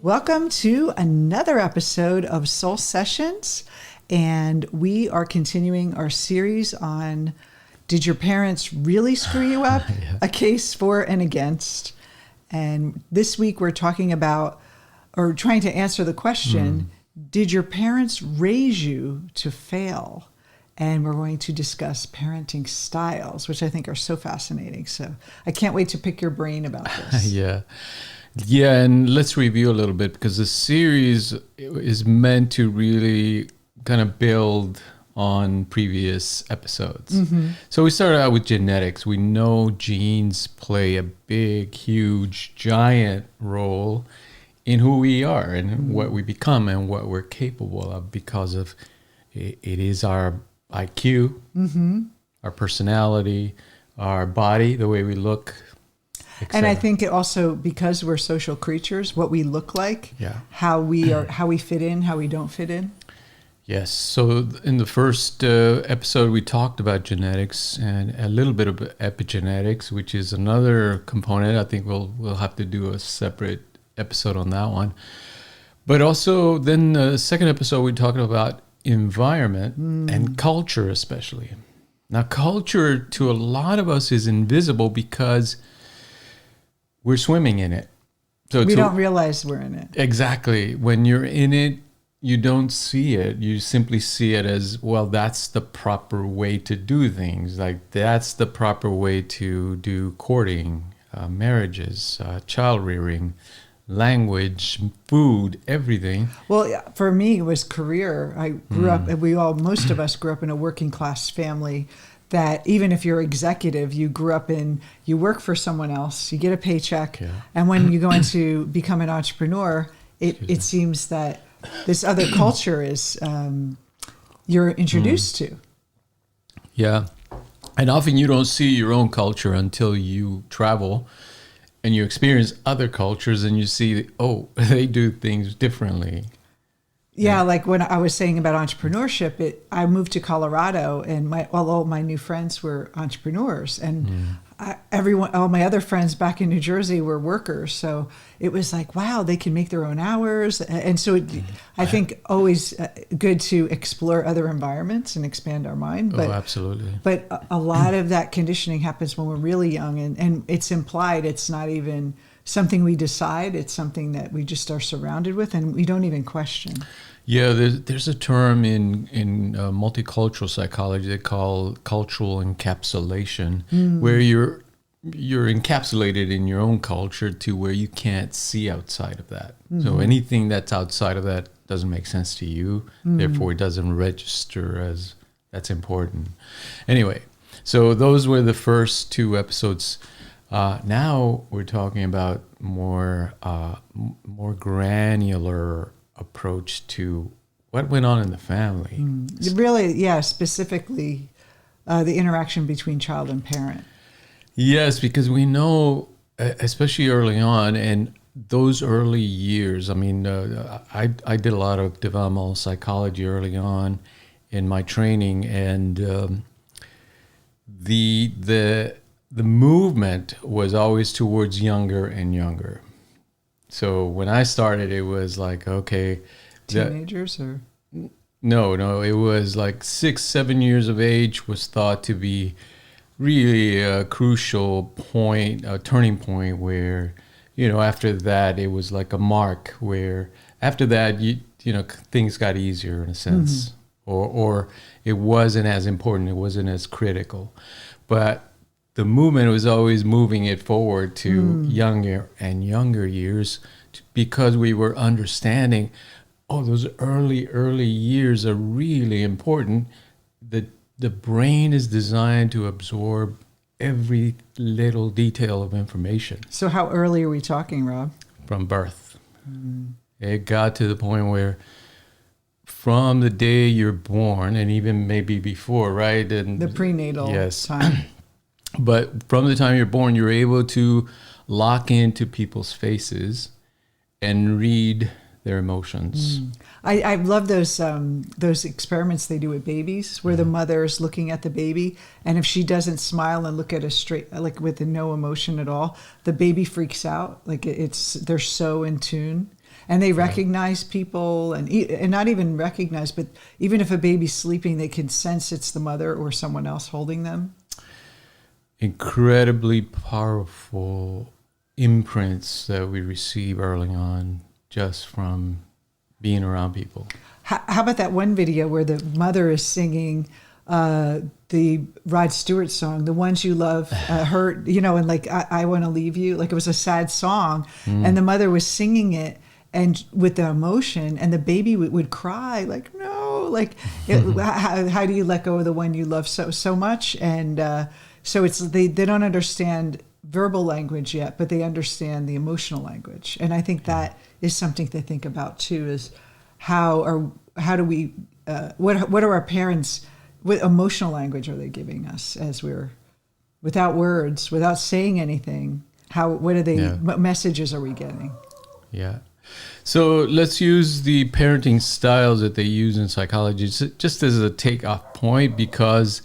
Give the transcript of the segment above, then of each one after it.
Welcome to another episode of Soul Sessions, and we are continuing our series on Did Your Parents Really Screw You Up? Yeah. A case for and against. And this week we're talking about, or trying to answer the question, did your parents raise you to fail? And we're going to discuss parenting styles, which I think are so fascinating. So I can't wait to pick your brain about this. Yeah, and let's review a little bit because the series is meant to really kind of build on previous episodes. Mm-hmm. So we started out with genetics. We know genes play a big, huge, giant role in who we are and what we become and what we're capable of because of it is our IQ, our personality, our body, the way we look. And I think it also, because we're social creatures, what we look like, how we fit in, how we don't fit in. Yes. So in the first episode, we talked about genetics and a little bit of epigenetics, which is another component. I think we'll have to do a separate episode on that one. But also then the second episode, we talked about environment and culture especially. Now, culture to a lot of us is invisible because we're swimming in it. So we don't realize we're in it. Exactly. When you're in it, you don't see it. You simply see it as, well, that's the proper way to do things. Like, that's the proper way to do courting, marriages, child rearing, language, food, everything. Well, for me, it was career. I grew up, most of us grew up in a working class family that even if you're executive, you work for someone else, you get a paycheck. Yeah. And when you go into become an entrepreneur, it seems that this other culture is you're introduced to. Yeah. And often you don't see your own culture until you travel and you experience other cultures and you see, they do things differently. Yeah, like when I was saying about entrepreneurship, I moved to Colorado, and all my new friends were entrepreneurs, and all my other friends back in New Jersey were workers. So it was like, wow, they can make their own hours, and so I think always good to explore other environments and expand our mind. But, absolutely. But a lot of that conditioning happens when we're really young, and it's implied. It's not even something we decide. It's something that we just are surrounded with, and we don't even question. Yeah, there's a term in multicultural psychology they call cultural encapsulation, where you're encapsulated in your own culture to where you can't see outside of that. So anything that's outside of that doesn't make sense to you, therefore it doesn't register as that's important. Anyway, so those were the first two episodes. Now we're talking about more granular approach to what went on in the family. Really, specifically the interaction between child and parent. Yes, because we know, especially early on, and those early years, I mean, I did a lot of developmental psychology early on in my training, and the movement was always towards younger and younger. So when I started, it was like, okay. Teenagers or? No, it was like 6-7 years of age was thought to be really a crucial point, a turning point where, after that, it was like a mark where after that, things got easier in a sense, or it wasn't as important, it wasn't as critical. But the movement was always moving it forward to younger and younger years because we were understanding, those early years are really important. The brain is designed to absorb every little detail of information. So how early are we talking, Rob? From birth. It got to the point where from the day you're born, and even maybe before, right? And the prenatal time. But from the time you're born, you're able to lock into people's faces and read their emotions. I love those experiments they do with babies where the mother is looking at the baby, and if she doesn't smile and look at a straight, like with no emotion at all, the baby freaks out. Like they're so in tune, and they recognize people, and not even recognize, but even if a baby's sleeping, they can sense it's the mother or someone else holding them. Incredibly powerful imprints that we receive early on just from being around people. How about that one video where the mother is singing the Rod Stewart song, "The Ones You Love Hurt," and like I Want to Leave You, like it was a sad song, and the mother was singing it and with the emotion, and the baby would cry like, no, like how do you let go of the one you love so much? And so it's they don't understand verbal language yet, but they understand the emotional language, and I think that is something to think about too. Is how do we what are our parents? What emotional language are they giving us as we're without words, without saying anything? What are they? What messages are we getting? Yeah. So let's use the parenting styles that they use in psychology just as a takeoff point, because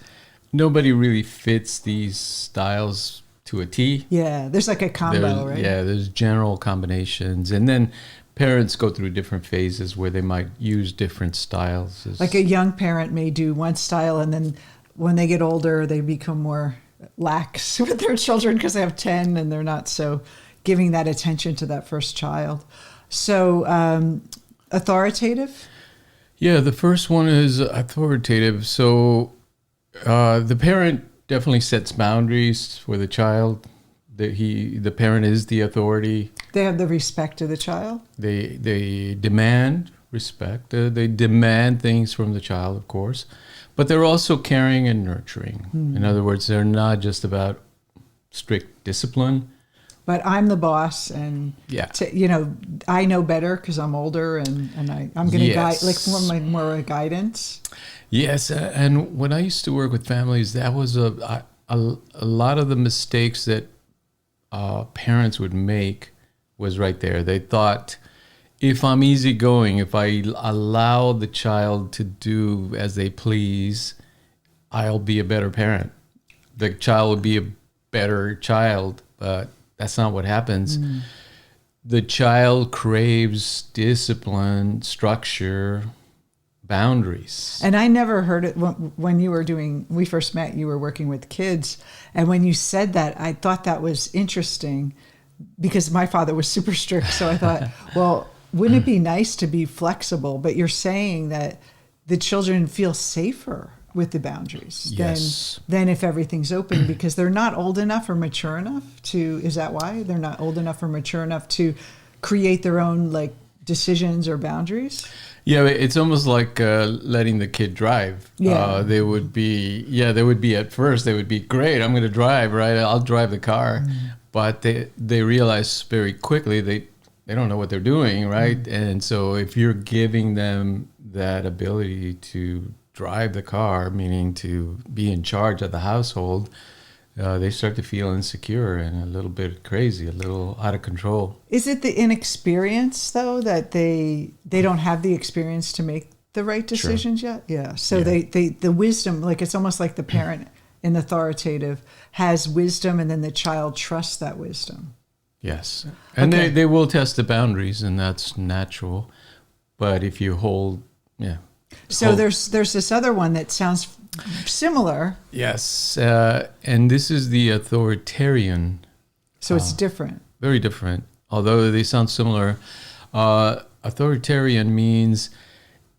nobody really fits these styles to a T. Yeah, there's like a combo, right? Yeah, there's general combinations. And then parents go through different phases where they might use different styles. Like a young parent may do one style, and then when they get older, they become more lax with their children because they have 10 and they're not so giving that attention to that first child. So authoritative? Yeah, the first one is authoritative. So the parent definitely sets boundaries for the child. The parent is the authority. They have the respect of the child. They demand respect. They demand things from the child, of course, but they're also caring and nurturing. In other words, they're not just about strict discipline. But I'm the boss, and I know better because I'm older, and I'm going to guide, like more guidance. Yes, and when I used to work with families, that was a lot of the mistakes that parents would make was right there. They thought, if I'm easygoing, if I allow the child to do as they please, I'll be a better parent. The child will be a better child, but that's not what happens. The child craves discipline, structure, boundaries. And I never heard it when we first met, you were working with kids. And when you said that, I thought that was interesting because my father was super strict. So I thought, well, wouldn't it be nice to be flexible? But you're saying that the children feel safer with the boundaries than if everything's open because they're not old enough or mature enough is that why? They're not old enough or mature enough to create their own like decisions or boundaries? Yeah, it's almost like letting the kid drive. They would be at first, they would be, great, I'm going to drive, right? I'll drive the car. But they realize very quickly they don't know what they're doing, right? And so if you're giving them that ability to drive the car, meaning to be in charge of the household, they start to feel insecure and a little bit crazy, a little out of control. Is it the inexperience, though, that they don't have the experience to make the right decisions yet? Yeah. So they the wisdom, like it's almost like the parent in the authoritative has wisdom, and then the child trusts that wisdom. Yes. And they will test the boundaries, and that's natural. But if you hold. So there's this other one that sounds similar. Yes, and this is the authoritarian. So it's different. Very different, although they sound similar. Authoritarian means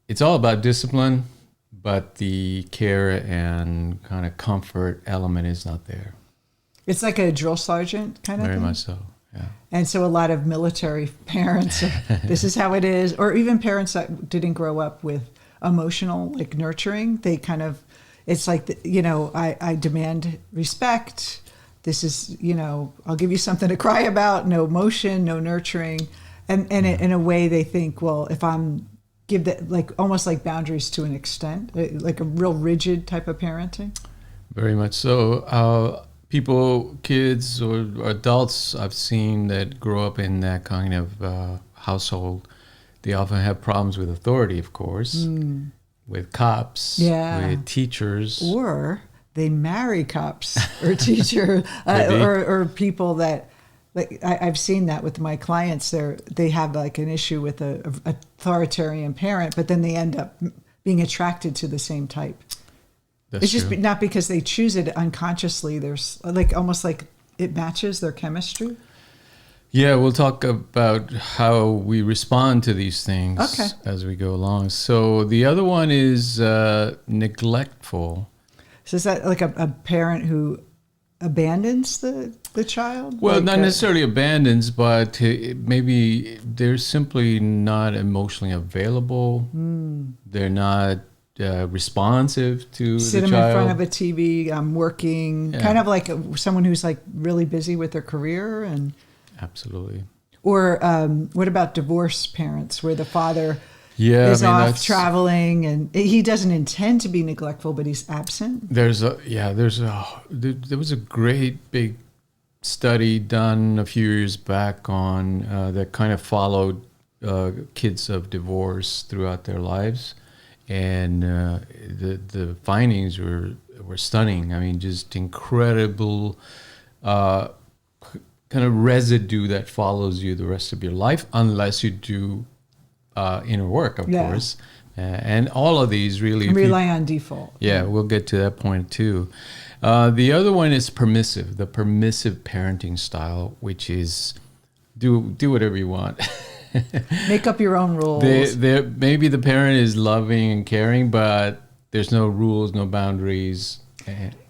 it's all about discipline, but the care and kind of comfort element is not there. It's like a drill sergeant kind of thing? Very much so, yeah. And so a lot of military parents, this is how it is, or even parents that didn't grow up with emotional, like nurturing, they kind of, it's like, I demand respect. This is, I'll give you something to cry about, no emotion, no nurturing. And in a way they think, well, if I'm give that, like almost like boundaries to an extent, like a real rigid type of parenting. Very much so. Kids or adults I've seen that grow up in that kind of household, they often have problems with authority, of course, with cops, with teachers. Or they marry cops or teachers or people that, like I've seen that with my clients. They have like an issue with a authoritarian parent, but then they end up being attracted to the same type. It's just not because they choose it unconsciously. There's like almost like it matches their chemistry. Yeah, we'll talk about how we respond to these things as we go along. So the other one is neglectful. So is that like a parent who abandons the child? Well, like not necessarily abandons, but maybe they're simply not emotionally available. They're not responsive to sit the them child. in front of a TV, working, kind of like someone who's like really busy with their career. And absolutely. Or what about divorced parents where the father is off traveling and he doesn't intend to be neglectful, but he's absent? There was a great big study done a few years back on that kind of followed kids of divorce throughout their lives. And the findings were stunning. I mean, just incredible kind of residue that follows you the rest of your life, unless you do inner work, of course. And all of these really rely on default. Yeah, we'll get to that point too. The other one is the permissive parenting style, which is do whatever you want. Make up your own rules. Maybe the parent is loving and caring, but there's no rules, no boundaries.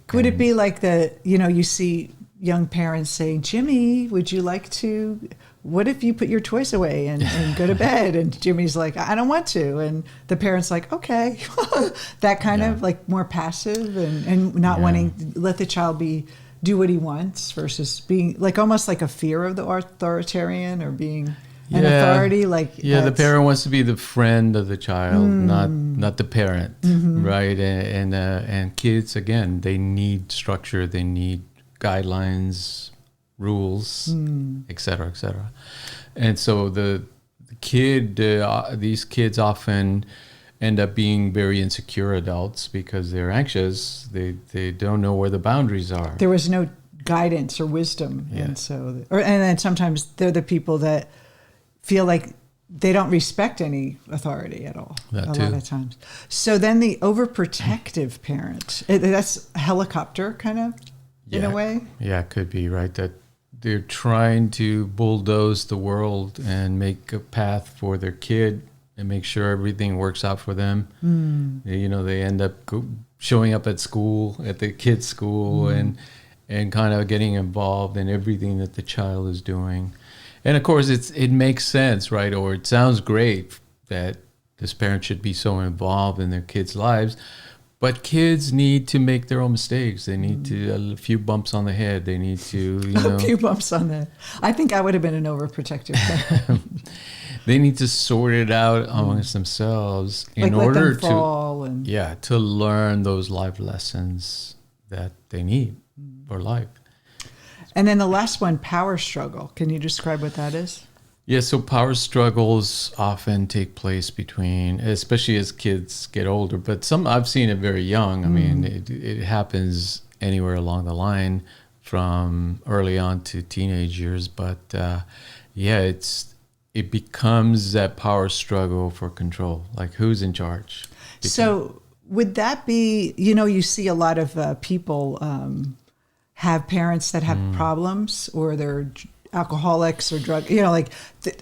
Could it be like you see young parents saying, Jimmy, would you like to, what if you put your toys away and go to bed? And Jimmy's like, I don't want to. And the parent's like, okay. That kind of like more passive and not wanting to let the child do what he wants versus being like almost like a fear of the authoritarian or being an authority. The parent wants to be the friend of the child, not the parent, right? And kids, again, they need structure, they need guidelines, rules, et cetera, et cetera. And so these kids often end up being very insecure adults because they're anxious. They don't know where the boundaries are. There was no guidance or wisdom, and then sometimes they're the people that feel like they don't respect any authority at all. A lot of times. So then the overprotective parent, that's helicopter kind of in a way. Yeah, it could be, right? That they're trying to bulldoze the world and make a path for their kid and make sure everything works out for them. They end up showing up at school, at the kid's school, and kind of getting involved in everything that the child is doing. And of course, it makes sense, right? Or it sounds great that this parent should be so involved in their kids' lives. But kids need to make their own mistakes. They need a few bumps on the head. They need to, a few bumps on the. I think I would have been an overprotective parent. They need to sort it out amongst themselves in order let them fall to learn those life lessons that they need for life. And then the last one, power struggle. Can you describe what that is? Yeah, so power struggles often take place between, especially as kids get older, but I've seen it very young. I mean, it happens anywhere along the line from early on to teenage years. But it becomes that power struggle for control, like who's in charge. So would that be, you see a lot of people have parents that have problems or they're alcoholics or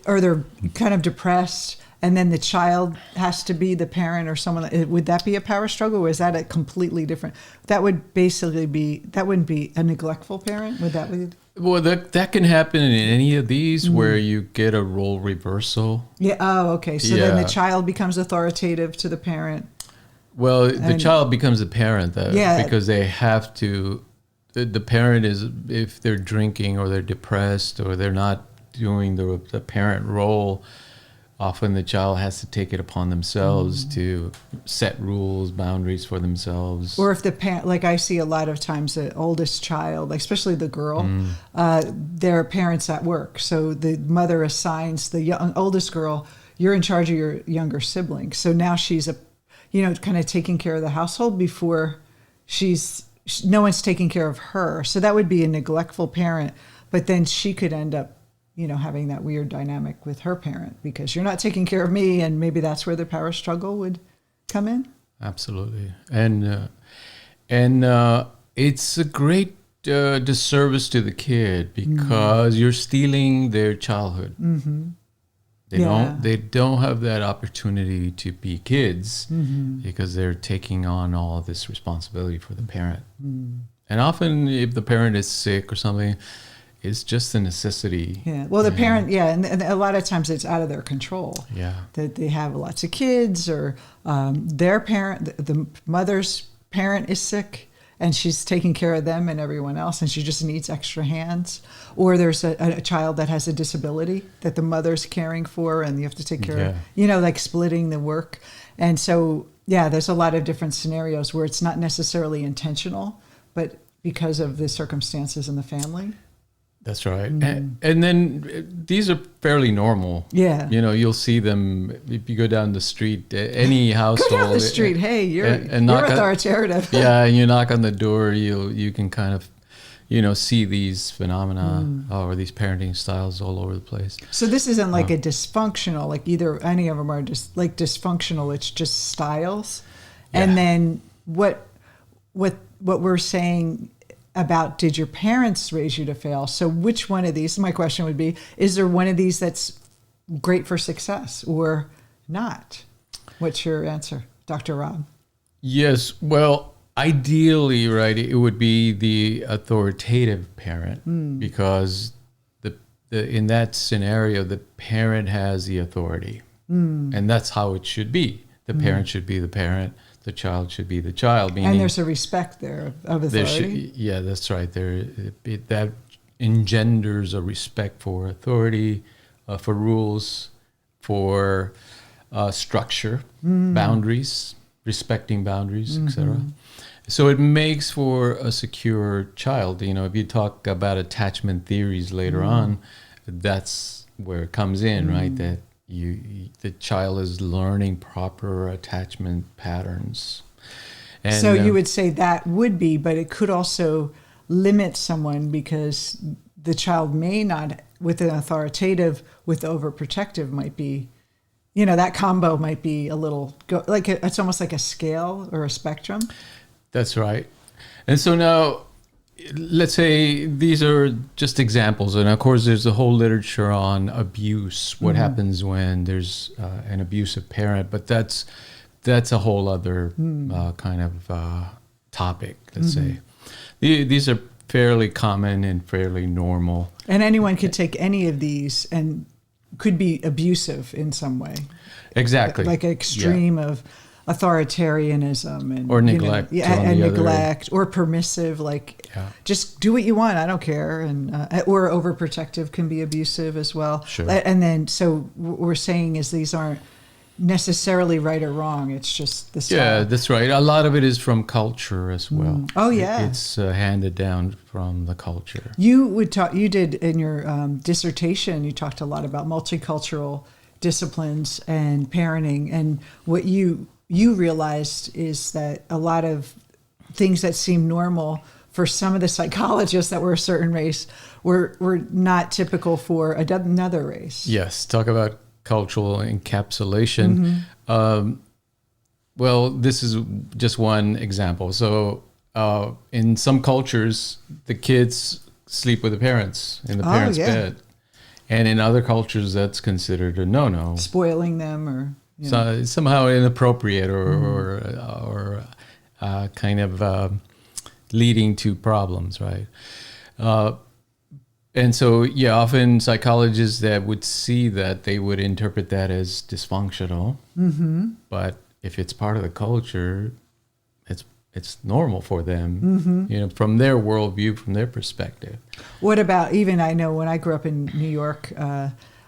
or they're kind of depressed, and then the child has to be the parent or someone. Would that be a power struggle, or is that a completely different? That would basically that wouldn't be a neglectful parent. Would that be? Well, that can happen in any of these where you get a role reversal. Yeah. Oh, okay. So then the child becomes authoritative to the parent. Well, the child becomes a parent because they have to. The parent is, if they're drinking or they're depressed or they're not doing the parent role, often the child has to take it upon themselves to set rules, boundaries for themselves. Or if the parent, like I see a lot of times, the oldest child, especially the girl, their parents at work. So the mother assigns the oldest girl, you're in charge of your younger sibling. So now she's kind of taking care of the household before no one's taking care of her. So that would be a neglectful parent, but then she could end up, having that weird dynamic with her parent because you're not taking care of me, and maybe that's where the power struggle would come in. Absolutely. And it's a great disservice to the kid because you're stealing their childhood. Mm-hmm. They don't have that opportunity to be kids because they're taking on all this responsibility for the parent. And often if the parent is sick or something, it's just a necessity. Yeah. Well, the parent, and a lot of times it's out of their control. Yeah. That they have lots of kids, or their parent, the mother's parent is sick, and she's taking care of them and everyone else, and she just needs extra hands. Or there's a child that has a disability that the mother's caring for, and you have to take care of, like splitting the work. And so, there's a lot of different scenarios where it's not necessarily intentional, but because of the circumstances in the family. That's right. And then these are fairly normal. Yeah. You'll see them if you go down the street, any household. Go down the street. Hey, you're authoritative. And you knock on the door, you can kind of, see these phenomena or these parenting styles all over the place. So this isn't like a dysfunctional, like either any of them are just like dysfunctional. It's just styles. Yeah. And then what we're saying about, did your parents raise you to fail? So which one of these, my question would be, is there one of these that's great for success or not? What's your answer, Dr. Rob? Yes, well, ideally, right, it would be the authoritative parent because in that scenario, the parent has the authority. And that's how it should be. The parent should be the parent. The child should be the child. And there's a respect there of authority. That's right. That engenders a respect for authority, for rules, for structure, boundaries, respecting boundaries, etc. So it makes for a secure child. If you talk about attachment theories later on, that's where it comes in, right? That the child is learning proper attachment patterns. And so you would say that would be, but it could also limit someone because the child may not, with an authoritative, with overprotective might be, that combo might be a little, it's almost like a scale or a spectrum. That's right. And so now, let's say these are just examples, and of course there's a whole literature on abuse, what happens when there's an abusive parent, but that's a whole other kind of topic, let's say. These are fairly common and fairly normal. And anyone could take any of these and could be abusive in some way. Exactly. Like an extreme of authoritarianism and or neglect, and neglect, or permissive, just do what you want, I don't care, and or overprotective can be abusive as well. Sure. And then so what we're saying is these aren't necessarily right or wrong. It's just the style. Yeah, that's right. A lot of it is from culture as well. Oh yeah, it's handed down from the culture. You did in your dissertation. You talked a lot about multicultural disciplines and parenting, and what you realized is that a lot of things that seem normal for some of the psychologists that were a certain race were not typical for another race. Yes, talk about cultural encapsulation. Well, this is just one example. So in some cultures, the kids sleep with the parents in the parents' bed. And in other cultures, that's considered a no-no. Spoiling them or... So somehow inappropriate or kind of leading to problems, right? And so, often psychologists that would see that, they would interpret that as dysfunctional. But if it's part of the culture, it's normal for them, from their worldview, from their perspective. What about, even I know when I grew up in New York,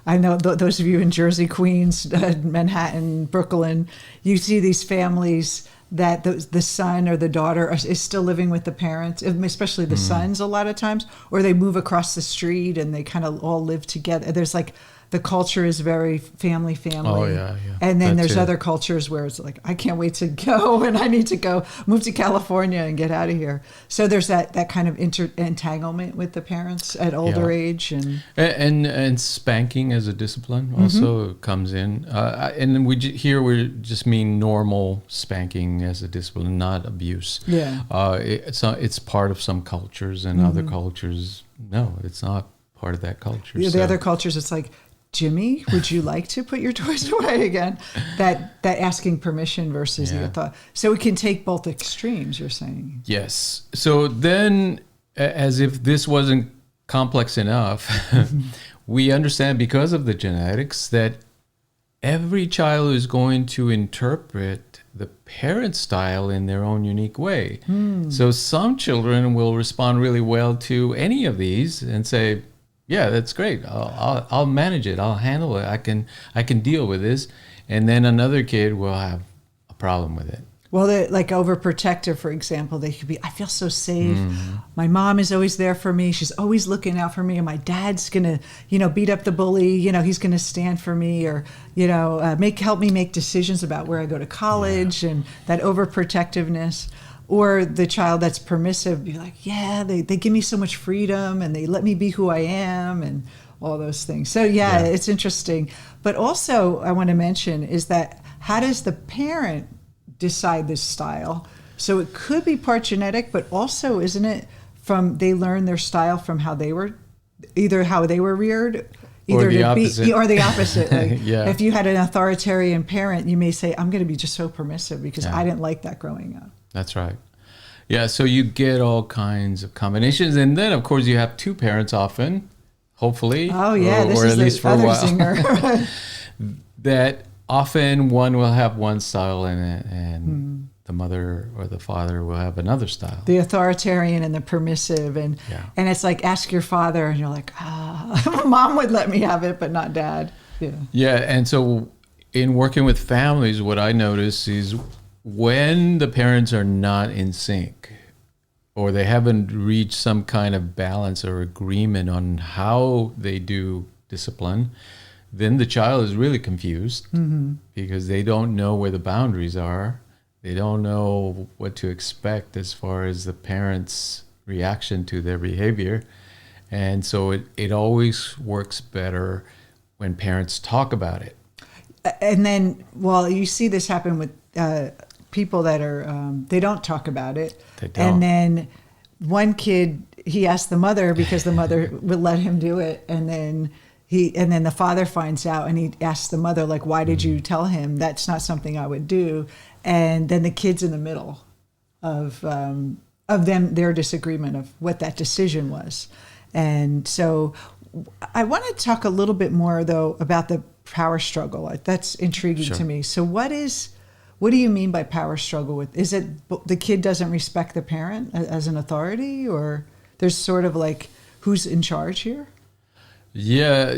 I know those of you in Jersey, Queens, Manhattan, Brooklyn, you see these families that the son or the daughter is still living with the parents, especially the sons a lot of times, or they move across the street and they kind of all live together. There's like the culture is very family. Oh, yeah. And then That there's too. other cultures where it's like, I can't wait to go and I need to go move to California and get out of here. So there's that kind of entanglement with the parents at older Yeah. age. And spanking as a discipline also comes in. And then here we just mean normal spanking as a discipline, not abuse. Yeah. It's part of some cultures, and other cultures, no, it's not part of that culture. The other cultures, it's like, Jimmy, would you like to put your toys away again? That asking permission versus the thought. So we can take both extremes, you're saying. Yes. So then, as if this wasn't complex enough, we understand because of the genetics that every child is going to interpret the parent style in their own unique way. So some children will respond really well to any of these and say, yeah, that's great. I'll manage it. I'll handle it. I can deal with this. And then another kid will have a problem with it. Well, like overprotective, for example, they could be, I feel so safe. My mom is always there for me. She's always looking out for me. And my dad's going to, beat up the bully. He's going to stand for me or, help me make decisions about where I go to college and that overprotectiveness. Or the child that's permissive, be like, they give me so much freedom and they let me be who I am and all those things. So, it's interesting. But also, I want to mention is that how does the parent decide this style? So it could be part genetic, but also, isn't it they learn their style from how they were reared? Either or the opposite. Or the opposite. Like, If you had an authoritarian parent, you may say, I'm going to be just so permissive because I didn't like that growing up. That's right. Yeah, so you get all kinds of combinations. And then, of course, you have two parents often, hopefully. Oh, yeah. Or at least for a while. Zinger. That often one will have one style and the mother or the father will have another style. The authoritarian and the permissive. And it's like, ask your father. And you're like, mom would let me have it, but not dad. Yeah. Yeah, and so in working with families, what I notice is when the parents are not in sync or they haven't reached some kind of balance or agreement on how they do discipline, then the child is really confused because they don't know where the boundaries are. They don't know what to expect as far as the parent's reaction to their behavior. And so it always works better when parents talk about it. And then, you see this happen with people that are, they don't talk about it. They don't. And then one kid, he asked the mother because the mother would let him do it. And then the father finds out and he asks the mother, like, why did you tell him? That's not something I would do. And then the kid's in the middle of them, their disagreement of what that decision was. And so I want to talk a little bit more, though, about the power struggle. That's intriguing to me. So what do you mean by power struggle? Is it the kid doesn't respect the parent as an authority, or there's sort of like who's in charge here? Yeah,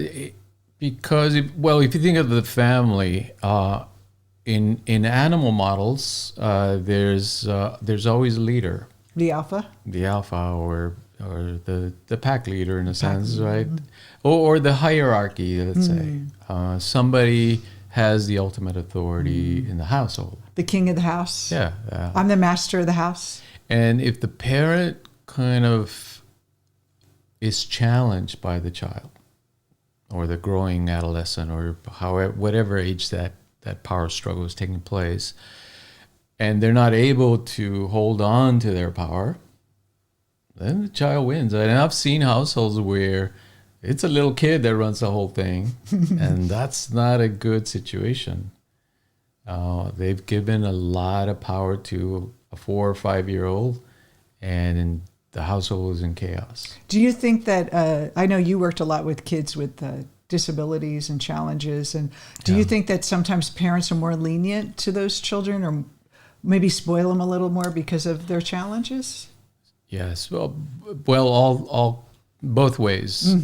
because if you think of the family, in animal models, there's always a leader. The alpha? The alpha or the pack leader in a sense, right? Or the hierarchy, let's say. Somebody has the ultimate authority in the household. The king of the house? Yeah. I'm the master of the house. And if the parent kind of is challenged by the child or the growing adolescent or whatever age that power struggle is taking place, and they're not able to hold on to their power, then the child wins. And I've seen households where it's a little kid that runs the whole thing, and that's not a good situation. They've given a lot of power to a 4 or 5 year old, and the household is in chaos. Do you think that, I know you worked a lot with kids with disabilities and challenges, and do you think that sometimes parents are more lenient to those children or maybe spoil them a little more because of their challenges? Yes, well, all both ways.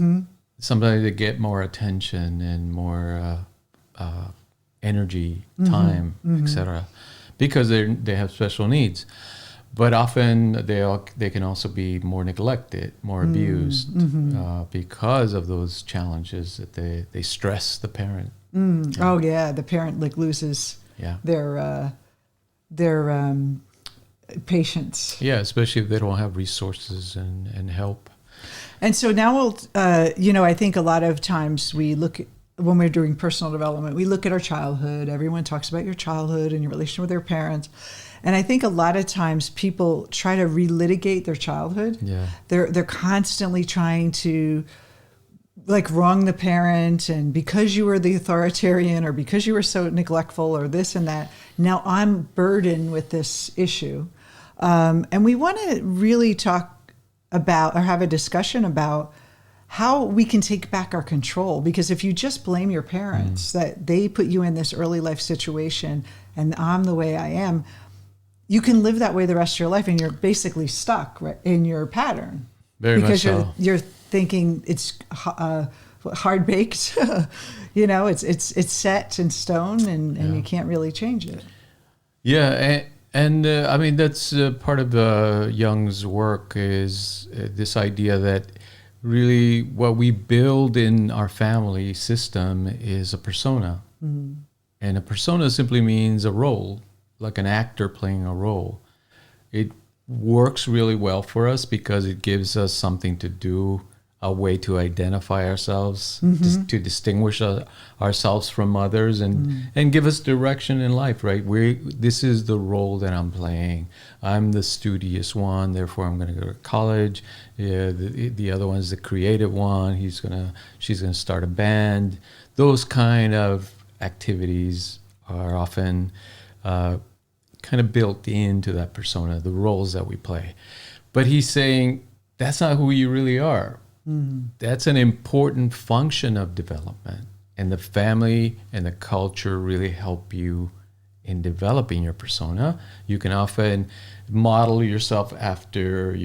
Sometimes they get more attention and more energy, time, etc., because they have special needs. But often they can also be more neglected, more abused because of those challenges that they stress the parent. Yeah. Oh yeah, the parent like loses their patience. Yeah, especially if they don't have resources and help. And so now we'll, I think a lot of times we look at, when we're doing personal development, we look at our childhood. Everyone talks about your childhood and your relation with their parents. And I think a lot of times people try to relitigate their childhood. Yeah. They're constantly trying to like wrong the parent, and because you were the authoritarian or because you were so neglectful or this and that, now I'm burdened with this issue. And we want to really talk about or have a discussion about how we can take back our control. Because if you just blame your parents that they put you in this early life situation and I'm the way I am, you can live that way the rest of your life and you're basically stuck in your pattern. Very because much so. You're thinking it's hard baked, it's set in stone and you can't really change it. Yeah, and I mean that's part of Jung's work is this idea that really what we build in our family system is a persona, and a persona simply means a role, like an actor playing a role. It works really well for us because it gives us something to do, a way to identify ourselves, to distinguish ourselves from others, and give us direction in life, right? This is the role that I'm playing. I'm the studious one, therefore I'm going to go to college. Yeah, the other one's the creative one. She's gonna start a band. Those kind of activities are often kind of built into that persona, the roles that we play. But he's saying that's not who you really are. That's an important function of development, and the family and the culture really help you in developing your persona. You can often model yourself after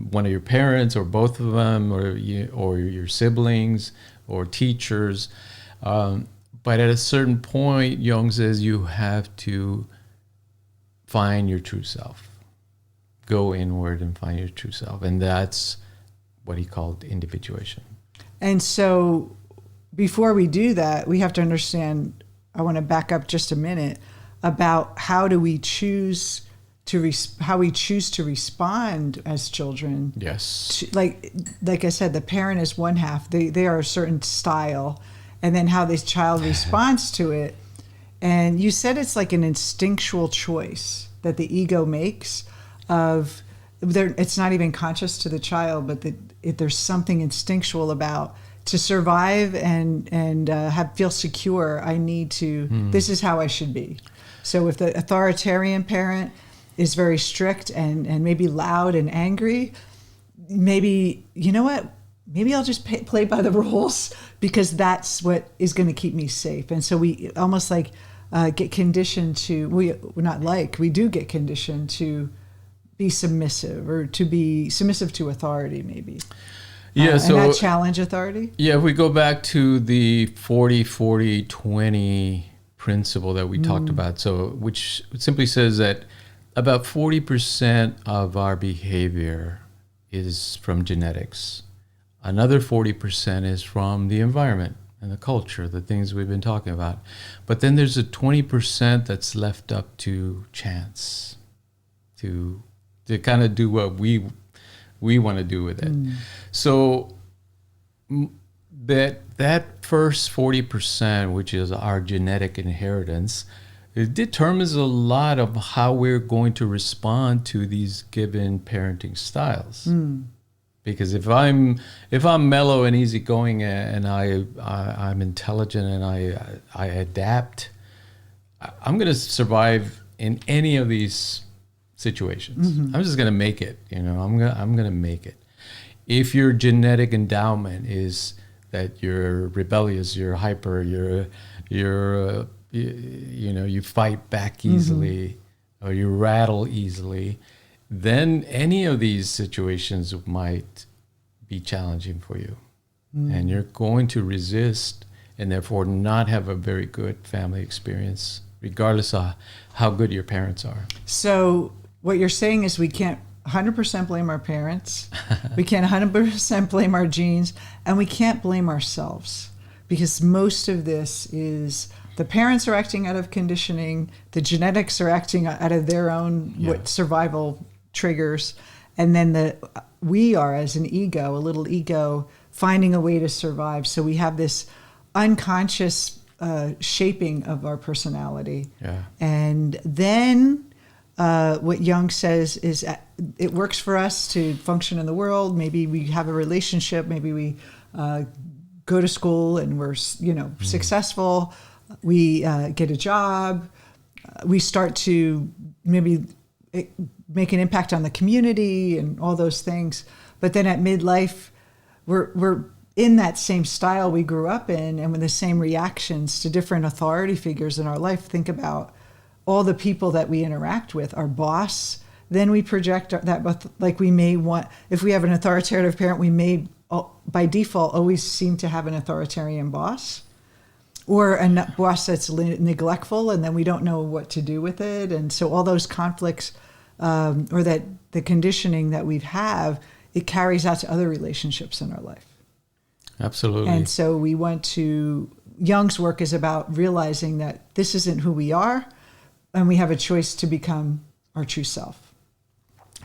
one of your parents or both of them, or your siblings or teachers. But at a certain point, Jung says you have to find your true self. Go inward and find your true self, and that's what he called individuation. And so before we do that, we have to understand, I want to back up just a minute, about how we choose to respond as children. Yes. Like I said, the parent is one half. They are a certain style, and then how this child responds to it. And you said it's like an instinctual choice that the ego makes of, it's not even conscious to the child, but there's something instinctual about, to survive and feel secure, I need to, this is how I should be. So if the authoritarian parent is very strict and maybe loud and angry, maybe, you know what, maybe I'll just play by the rules because that's what is going to keep me safe. And so we almost like get conditioned to, we do get conditioned to be submissive, or to be submissive to authority, maybe. Yeah, so and not challenge authority. Yeah, if we go back to the 40-40-20 principle that we talked about, which simply says that about 40% of our behavior is from genetics. Another 40% is from the environment and the culture, the things we've been talking about. But then there's a 20% that's left up to chance, to kind of do what we want to do with it. So that first 40%, which is our genetic inheritance, it determines a lot of how we're going to respond to these given parenting styles. Because if I'm mellow and easygoing and I'm intelligent and I adapt, I'm going to survive in any of these situations. I'm just going to make it. I'm going to make it. If your genetic endowment is that you're rebellious, you're hyper, you fight back easily, or you rattle easily, then any of these situations might be challenging for you. And you're going to resist and therefore not have a very good family experience, regardless of how good your parents are. So what you're saying is we can't 100% blame our parents. We can't 100% blame our genes, and we can't blame ourselves, because most of this is the parents are acting out of conditioning, the genetics are acting out of their own what survival triggers, and then we are, as an ego, a little ego, finding a way to survive. So we have this unconscious shaping of our personality. Yeah. And then what Jung says is it works for us to function in the world. Maybe we have a relationship. Maybe we go to school and we're successful. We get a job. We start to maybe make an impact on the community and all those things. But then at midlife, we're in that same style we grew up in, and with the same reactions to different authority figures in our life. Think about all the people that we interact with, our boss. Then we project that, like we may want, if we have an authoritative parent, we may by default always seem to have an authoritarian boss, or a boss that's neglectful, and then we don't know what to do with it. And so all those conflicts, or that the conditioning that we have, it carries out to other relationships in our life. Absolutely. And so we want to, Jung's work is about realizing that this isn't who we are, and we have a choice to become our true self.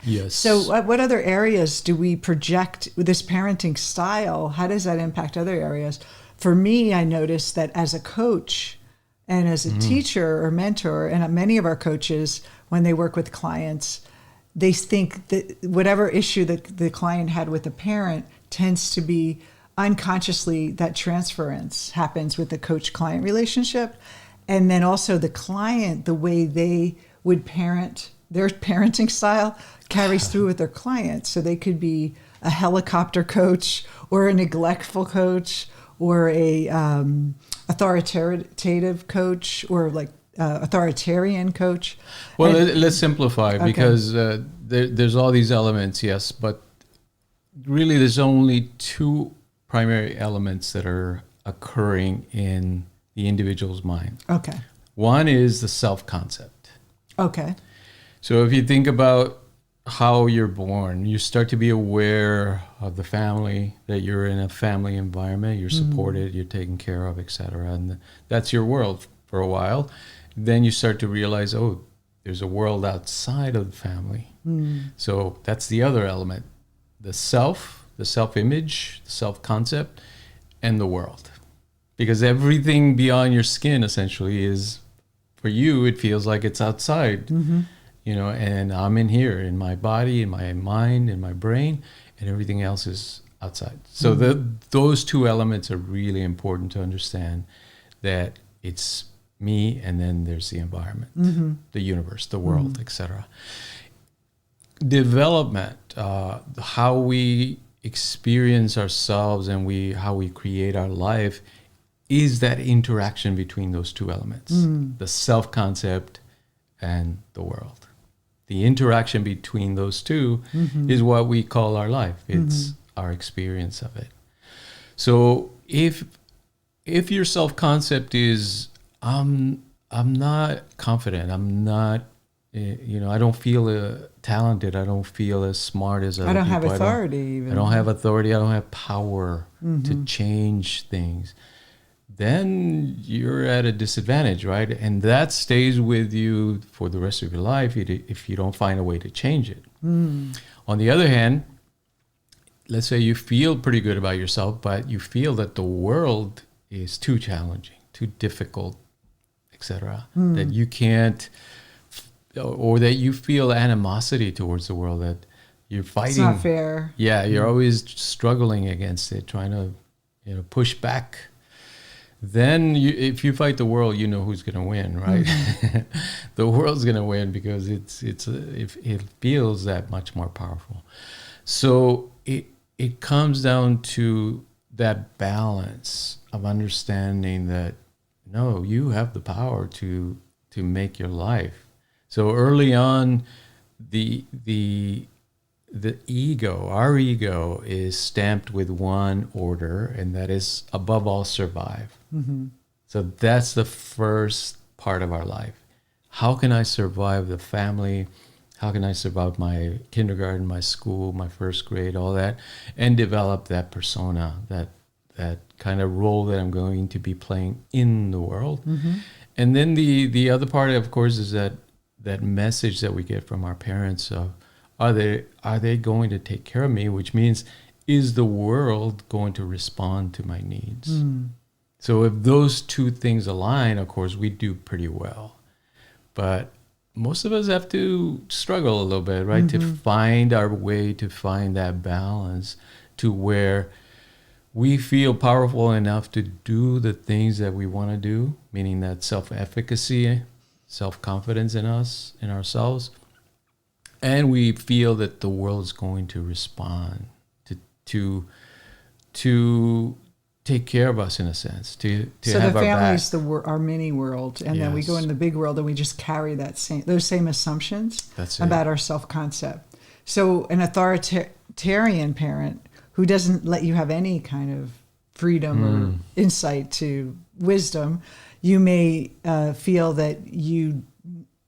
Yes. So what other areas do we project with this parenting style? How does that impact other areas? For me, I noticed that as a coach and as a teacher or mentor, and many of our coaches, when they work with clients, they think that whatever issue that the client had with the parent tends to be unconsciously, that transference happens with the coach-client relationship. And then also the client, the way they would parent, their parenting style carries through with their clients. So they could be a helicopter coach or a neglectful coach or a authoritative coach or like authoritarian coach. Well, let's simplify, because there's all these elements, yes, but really there's only two primary elements that are occurring in the individual's mind. Okay. One is the self-concept. Okay. So if you think about how you're born, you start to be aware of the family, that you're in a family environment, you're supported, you're taken care of, etc. And that's your world for a while. Then you start to realize, oh, there's a world outside of the family. So that's the other element, the self-image, the self-concept, and the world. Because everything beyond your skin essentially is, for you, it feels like it's outside. And I'm in here, in my body, in my mind, in my brain, and everything else is outside. So those two elements are really important to understand, that it's me and then there's the environment, the universe, the world, etc. Development, how we experience ourselves and how we create our life, is that interaction between those two elements, the self-concept and the world. The interaction between those two is what we call our life. It's our experience of it. So if your self-concept is, I'm not confident, I'm not, I don't feel talented, I don't feel as smart as other people. I don't have authority. I don't have authority, I don't have power to change things. Then you're at a disadvantage, right? And that stays with you for the rest of your life if you don't find a way to change it. On the other hand, let's say you feel pretty good about yourself, but you feel that the world is too challenging, too difficult, etc. That you can't, or that you feel animosity towards the world, that you're fighting. It's not fair. Yeah, you're always struggling against it, trying to push back. Then if you fight the world, you know who's going to win, right? The world's going to win because it feels that much more powerful. So it comes down to that balance of understanding that, no, you have the power to make your life. So early on, the ego, our ego, is stamped with one order, and that is, above all, survive. So that's the first part of our life. How can I survive the family? how can I survive my kindergarten, my school, my first grade, all that, and develop that persona, that kind of role that I'm going to be playing in the world. And then the other part, of course, is that message that we get from our parents of, are they going to take care of me? Which means, is the world going to respond to my needs? So if those two things align, of course, we do pretty well. But most of us have to struggle a little bit, right? To find our way, to find that balance to where we feel powerful enough to do the things that we want to do, meaning that self-efficacy, self-confidence in us, in ourselves. And we feel that the world is going to respond to take care of us in a sense, to so have the our family's back. our mini world, and then we go in the big world and we just carry those same assumptions about our self-concept. So an authoritarian parent who doesn't let you have any kind of freedom or insight to wisdom, you may feel that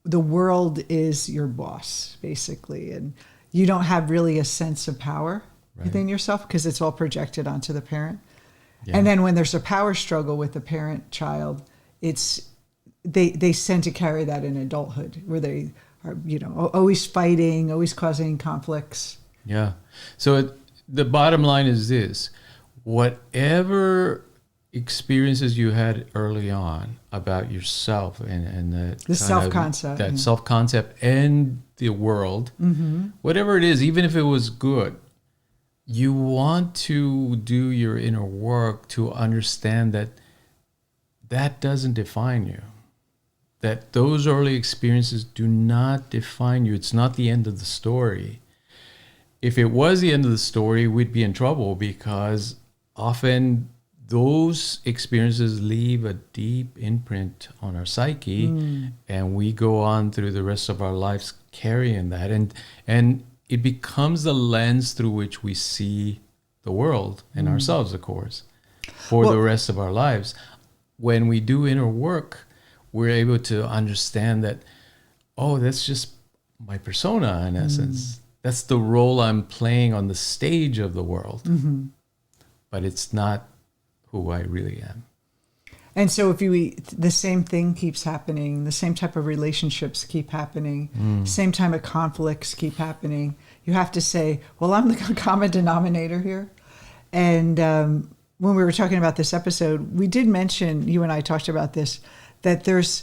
the world is your boss, basically, and you don't have really a sense of power within yourself because it's all projected onto the parent. Yeah. And then when there's a power struggle with the parent-child, they tend to carry that in adulthood, where they are, always fighting, always causing conflicts. Yeah. So the bottom line is this: whatever experiences you had early on about yourself and the self-concept, self-concept and the world, whatever it is, even if it was good, you want to do your inner work to understand that doesn't define you. That those early experiences do not define you. It's not the end of the story. If it was the end of the story, we'd be in trouble, because often those experiences leave a deep imprint on our psyche, and we go on through the rest of our lives carrying that. And it becomes the lens through which we see the world and ourselves, of course, for the rest of our lives. When we do inner work, we're able to understand that, that's just my persona, in essence. That's the role I'm playing on the stage of the world. But it's not who I really am. And so if the same thing keeps happening, the same type of relationships keep happening, same type of conflicts keep happening, you have to say, well, I'm the common denominator here. And when we were talking about this episode, we did mention, you and I talked about this, that there's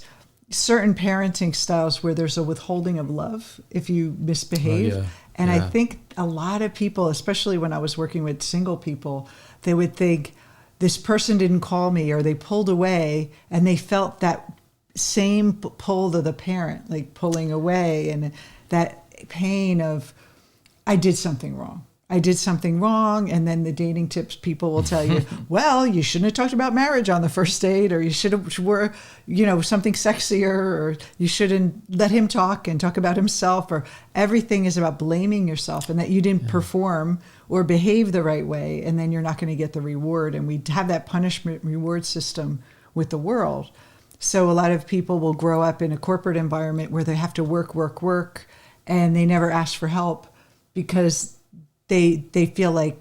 certain parenting styles where there's a withholding of love if you misbehave. And I think a lot of people, especially when I was working with single people, they would think, this person didn't call me, or they pulled away, and they felt that same pull to the parent, like pulling away, and that pain of, I did something wrong. And then the dating tips people will tell you, well, you shouldn't have talked about marriage on the first date, or you should have wore, something sexier, or you shouldn't let him talk about himself, or everything is about blaming yourself and that you didn't perform or behave the right way, and then you're not going to get the reward. And we have that punishment reward system with the world. So a lot of people will grow up in a corporate environment where they have to work, and they never ask for help because they feel like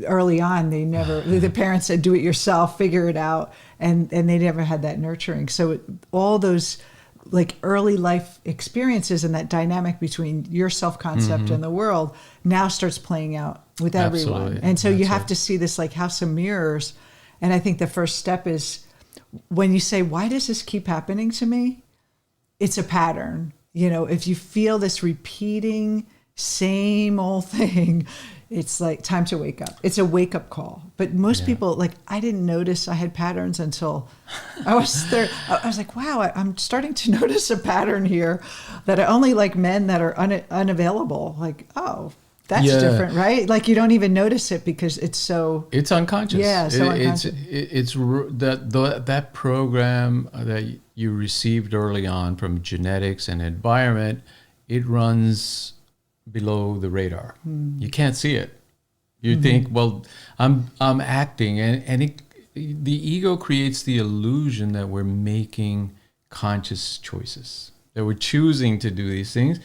early on the parents said, do it yourself, figure it out, and they never had that nurturing. So all those like early life experiences and that dynamic between your self-concept and the world now starts playing out with everyone. And so you have to see this like house of mirrors. And I think the first step is when you say, why does this keep happening to me? It's a pattern. If you feel this repeating same old thing, it's like time to wake up. It's a wake up call. But most people, like, I didn't notice I had patterns until I was there. I was like, wow, I'm starting to notice a pattern here that I only like men that are unavailable. Like, oh, that's different, right? Like you don't even notice it because it's unconscious. Yeah, so unconscious. It's that program that you received early on from genetics and environment, it runs below the radar. You can't see it. You think, well, I'm acting, and the ego creates the illusion that we're making conscious choices. that we're choosing to do these things,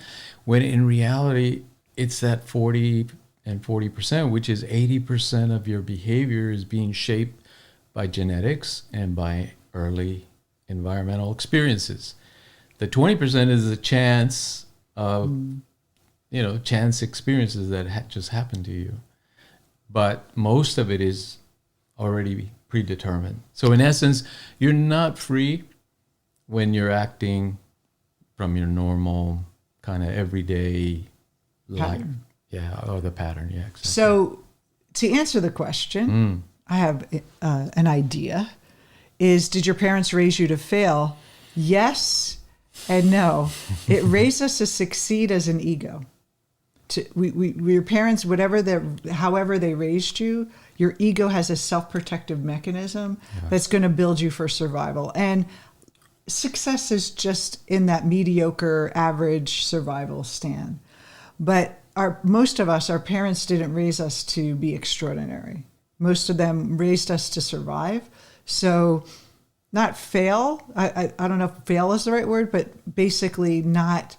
when in reality, it's that 40 and 40%, which is 80% of your behavior is being shaped by genetics and by early environmental experiences. The 20% is a chance of, chance experiences that just happened to you. But most of it is already predetermined. So in essence, you're not free when you're acting from your normal kind of everyday life. Yeah, or the pattern, yeah, exactly. So to answer the question, I have an idea. Did your parents raise you to fail? Yes and no. It raised us to succeed as an ego. Your parents, however they raised you, your ego has a self-protective mechanism that's going to build you for survival. And success is just in that mediocre, average survival stand. But most of us, our parents didn't raise us to be extraordinary. Most of them raised us to survive. So not fail. I don't know if fail is the right word, but basically not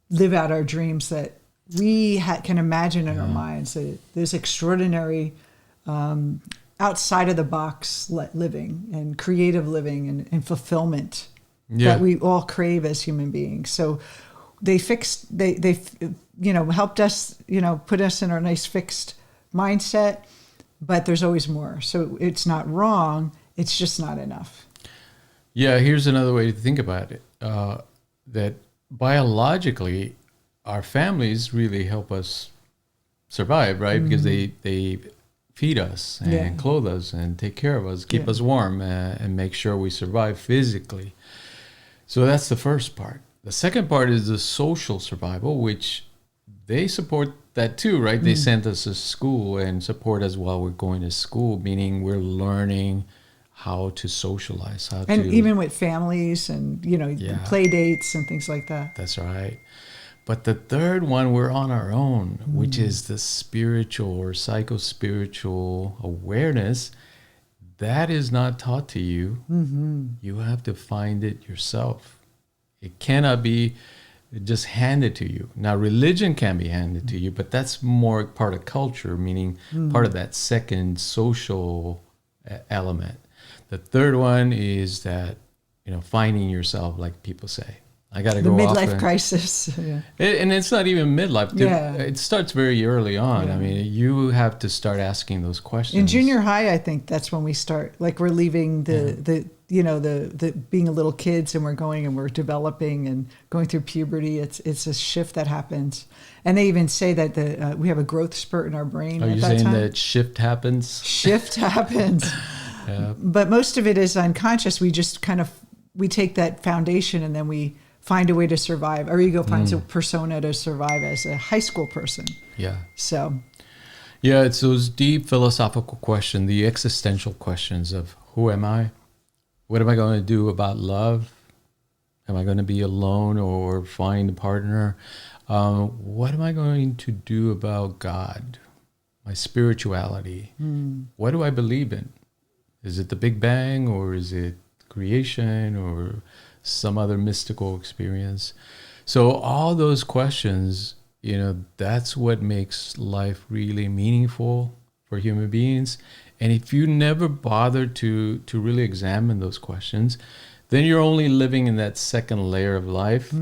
live out our dreams that we can imagine in our minds. There's extraordinary outside of the box living and creative living and fulfillment that we all crave as human beings. So they helped us, put us in our nice fixed mindset, but there's always more. So it's not wrong. It's just not enough. Yeah. Here's another way to think about it. That biologically, our families really help us survive, right? Because they feed us and clothe us and take care of us, keep us warm, and make sure we survive physically. So that's the first part. The second part is the social survival, which they support that too, right? They send us to school and support us while we're going to school, meaning we're learning how to socialize, even with families and, play dates and things like that. That's right. But the third one, we're on our own, which is the spiritual or psycho-spiritual awareness. That is not taught to you. You have to find it yourself. It cannot be just handed to you. Now, religion can be handed to you, but that's more part of culture, meaning part of that second social element. The third one is that, finding yourself, like people say. I got to go off. The midlife crisis. Yeah. And it's not even midlife. It starts very early on. Yeah. I mean, you have to start asking those questions. In junior high, I think that's when we start. Like we're leaving the being a little kids, and we're developing and going through puberty. It's a shift that happens. And they even say that we have a growth spurt in our brain. Are you saying that shift happens? Shift happens. Yeah. But most of it is unconscious. We just we take that foundation and then we find a way to survive. Our ego finds a persona to survive as a high school person. Yeah. So. Yeah, it's those deep philosophical questions, the existential questions of who am I? What am I going to do about love? Am I going to be alone or find a partner? What am I going to do about God? My spirituality? What do I believe in? Is it the Big Bang, or is it creation, or some other mystical experience? So all those questions, that's what makes life really meaningful for human beings. And if you never bother to really examine those questions, then you're only living in that second layer of life.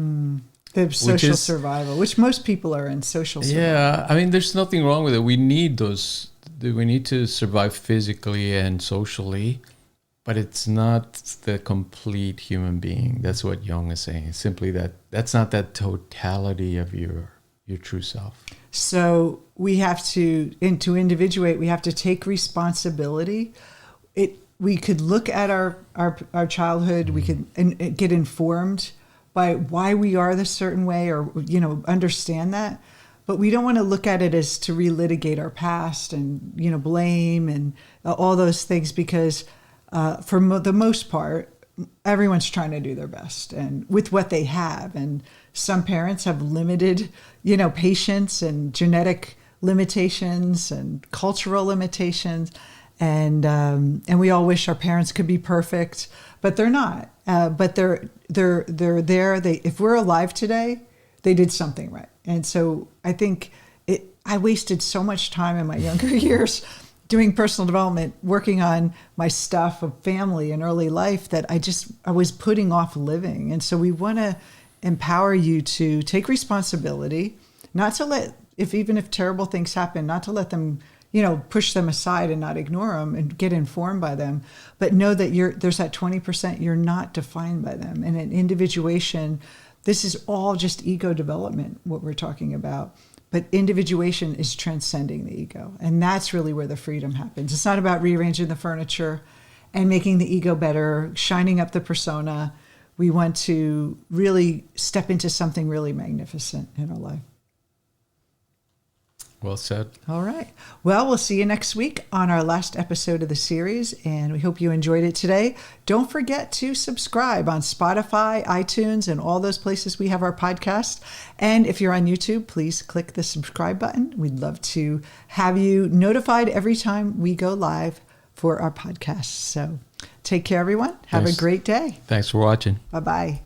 The social survival, which most people are in social survival. Yeah, I mean, there's nothing wrong with it. We need those. We need to survive physically and socially. But it's not the complete human being. That's what Jung is saying. It's simply that's not that totality of your true self. So we have to individuate. We have to take responsibility. We could look at our childhood. We could get informed by why we are this certain way, or understand that. But we don't want to look at it as to relitigate our past and blame and all those things, because. For the most part, everyone's trying to do their best and with what they have. And some parents have limited, patience and genetic limitations and cultural limitations. and we all wish our parents could be perfect, but they're not. But they're there. If we're alive today, they did something right. And so I think I wasted so much time in my younger years doing personal development, working on my stuff of family and early life, that I was putting off living. And so we want to empower you to take responsibility, not to let, even if terrible things happen, not to let them, push them aside and not ignore them and get informed by them, but know that there's that 20% you're not defined by them. And in individuation, this is all just ego development, what we're talking about. But individuation is transcending the ego. And that's really where the freedom happens. It's not about rearranging the furniture and making the ego better, shining up the persona. We want to really step into something really magnificent in our life. Well said. All right. Well, we'll see you next week on our last episode of the series, and we hope you enjoyed it today. Don't forget to subscribe on Spotify, iTunes, and all those places we have our podcast. And if you're on YouTube, please click the subscribe button. We'd love to have you notified every time we go live for our podcast. So take care, everyone. Have a great day. Thanks for watching. Bye-bye.